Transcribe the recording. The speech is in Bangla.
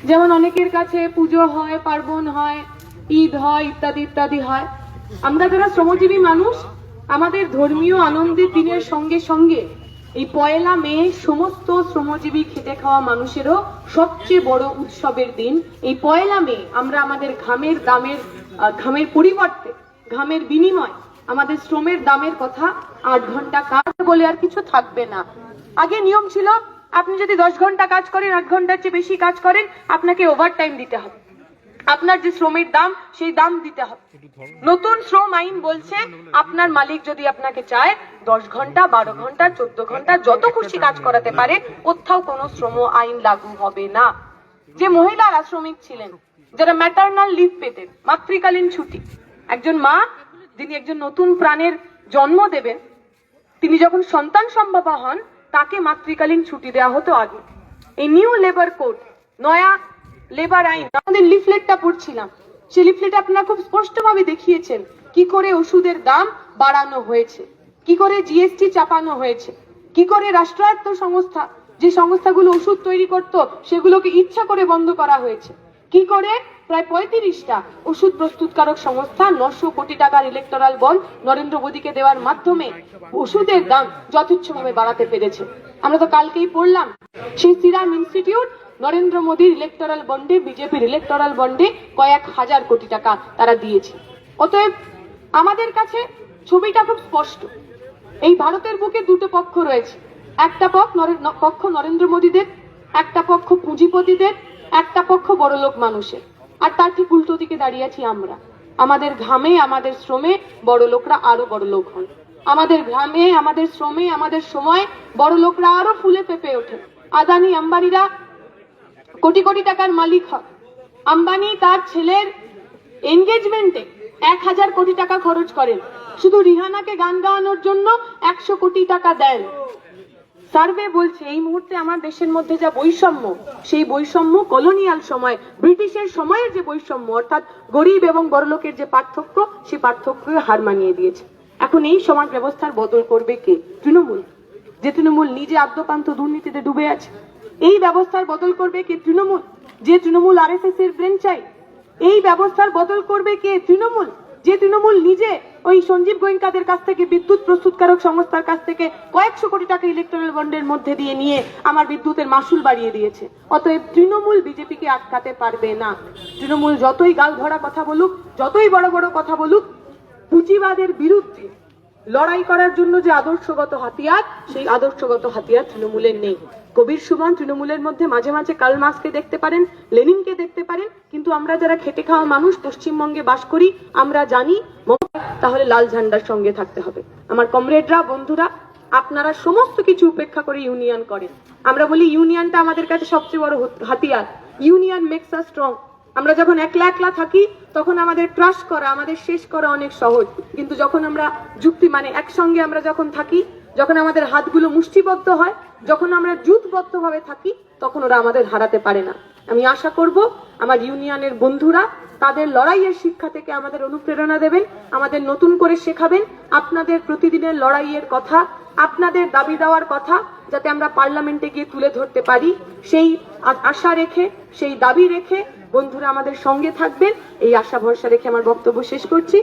যেমন অনেকের কাছে পুজো হয়, পার্বণ হয়, ঈদ হয়, ইত্যাদি ইত্যাদি হয়। আমরা যারা শ্রমজীবী মানুষ, আমাদের ধর্মীয় আনন্দের দিনের সঙ্গে সঙ্গে এই পয়লা মে সমস্ত শ্রমজীবী খেটে খাওয়া মানুষেরও সবচেয়ে বড় উৎসবের দিন। এই পয়লা মে আমরা আমাদের ঘামের পরিবর্তে, ঘামের বিনিময় আমাদের শ্রমের দামের কথা 8 ঘন্টা কাজ বলে আর কিছু থাকবে না। আগে নিয়ম ছিল, আপনি যদি 10 ঘন্টা কাজ করেন, 8 ঘন্টার চেয়ে বেশি কাজ করেন, আপনাকে ওভারটাইম দিতে হবে, আপনার যে শ্রমের দাম সেই দাম দিতে হবে। নতুন শ্রম আইন বলছে, আপনার মালিক যদি আপনাকে চায় 10 ঘন্টা, 12 ঘন্টা, 14 ঘন্টা যত খুশি কাজ করাতে পারে, কোথাও কোনো শ্রম আইন লাগু হবে না। যে মহিলারা শ্রমিক ছিলেন, যারা ম্যাটারনাল লিভ পেতেন, মাতৃকালীন ছুটি, একজন মা যিনি একজন নতুন প্রাণের জন্ম দেবেন, তিনি যখন সন্তান সম্ভবা হন, তাকে মাতৃকালীন ছুটি দেওয়া হতো আগে। এই নিউ লেবার কোড, নয়া লেবার আইন, আমাদের লিফলেটটা পড়ছিলাম, সেই লিফলেটে আপনারা খুব স্পষ্টভাবে দেখিয়েছেন কি করে ওষুধের দাম বাড়ানো হয়েছে, কি করে জিএসটি চাপানো হয়েছে, কি করে রাষ্ট্রায়ত্ত সংস্থা, যে সংস্থাগুলো ওষুধ তৈরি করত, সেগুলোকে ইচ্ছা করে বন্ধ করা হয়েছে, কি করে প্রায় 35টা ওষুধ প্রস্তুতকারক সংস্থা 900 কোটি টাকার ইলেকটোরাল বন্ড নরেন্দ্র মোদীকে দেওয়ার মাধ্যমে ওষুধের দাম যথেচ্ছভাবে বাড়াতে পেরেছে। আমরা তো কালকেই পড়লাম, সেই সিরাম ইনস্টিটিউট নরেন্দ্র মোদীর ইলেকটোরাল বন্ডে, বিজেপির ইলেকটোরাল বন্ডে কয়েক হাজার কোটি টাকা তারা দিয়েছে। অতএব আমাদের কাছে ছবিটা খুব স্পষ্ট। এই ভারতের বুকে দুটো পক্ষ রয়েছে, একটা পক্ষ নরেন্দ্র মোদীদের, একটা পক্ষ পুঁজিপতিদের, একটা পক্ষ বড়লোক মানুষের, আর তার ঠিক উল্টো দিকে দাঁড়িয়ে আছি আমরা। আমাদের ঘামে, আমাদের শ্রমে বড় লোকরা আরো বড় লোক হন, আমাদের ঘামে, আমাদের শ্রমে, আমাদের সময় বড় লোকরা আরো ফুলে ফেপে ওঠে। আদানি আম্বানিরা কোটি কোটি টাকার মালিক হয়। আম্বানি তার ছেলের এনগেজমেন্টে 1000 কোটি টাকা খরচ করেন, শুধু রিহানাকে গান গাওয়ানোর জন্য 100 কোটি টাকা দেন। সার্ভে বলছে এই মুহূর্তে আমার দেশের মধ্যে যা বৈষম্য, সেই বৈষম্য কলোনিয়াল সময়, ব্রিটিশের সময়ের যে বৈষম্য, অর্থাৎ গরিব এবং বড়লোকের যে পার্থক্য, সেই পার্থক্যকে হার মানিয়ে দিয়েছে। এখন এই সমাজ ব্যবস্থার বদল করবে কে? তৃণমূল, যে তৃণমূল নিজে আদ্যপান্ত দুর্নীতিতে ডুবে আছে। এই ব্যবস্থার বদল করবে কে? তৃণমূল, যে তৃণমূল আরএসএস এর ব্রেন চাই। এই ব্যবস্থার বদল করবে কে? তৃণমূল, যে তৃণমূল নিজে ওই সঞ্জীব গোয়েঙ্কাদের কাছ থেকে, বিদ্যুৎ প্রস্তুতকারক সংস্থার কাছ থেকে কয়েকশো কোটি টাকা ইলেকট্রাল বন্ডের মধ্যে দিয়ে নিয়ে আমার বিদ্যুতের মাসুল বাড়িয়ে দিয়েছে। অতএব তৃণমূল বিজেপিকে আটকাতে পারবে না। তৃণমূল যতই গাল ভরা কথা বলুক, যতই বড় বড় কথা বলুক, পুঁজিবাদের বিরুদ্ধে লড়াই করার জন্য যে আদর্শগত হাতিয়ার, সেই আদর্শগত হাতিয়ার তৃণমূলের নেই। কবির সুমন তৃণমূলের মধ্যে মাঝে মাঝে কার্ল মার্ক্সকে দেখতে পারেন, লেনিনকে দেখতে পারেন, কিন্তু আমরা যারা খেটে খাওয়া মানুষ, পশ্চিমবঙ্গে বাস করি, আমরা জানি তাহলে লাল ঝান্ডার সঙ্গে থাকতে হবে। আমার কমরেডরা, বন্ধুরা, আপনারা সমস্ত কিছু উপেক্ষা করে ইউনিয়ন করেন। আমরা বলি ইউনিয়নটা আমাদের কাছে সবচেয়ে বড় হাতিয়ার। Union makes us strong. আমরা যখন একলা একলা থাকি, তখন আমাদের ক্রাশ করা, আমাদের শেষ করা অনেক সহজ, কিন্তু যখন আমরা একসঙ্গে আমরা যখন থাকি, যখন আমাদের হাতগুলো মুষ্টিবদ্ধ হয়, যখন আমরা জুটবদ্ধভাবে থাকি, তখন ওরা আমাদের হারাতে পারে না। আমি আশা করব আমার ইউনিয়নের বন্ধুরা তাদের লড়াইয়ের শিক্ষা থেকে আমাদের অনুপ্রেরণা দেবেন, আমাদের নতুন করে শেখাবেন আপনাদের প্রতিদিনের লড়াইয়ের কথা, আপনাদের দাবি দেওয়ার কথা, যাতে আমরা পার্লামেন্টে গিয়ে তুলে ধরতে পারি। সেই আশা রেখে, সেই দাবি রেখে বন্ধুরা আমাদের সঙ্গে থাকবেন, এই আশা ভরসা রেখে আমার বক্তব্য শেষ করছি।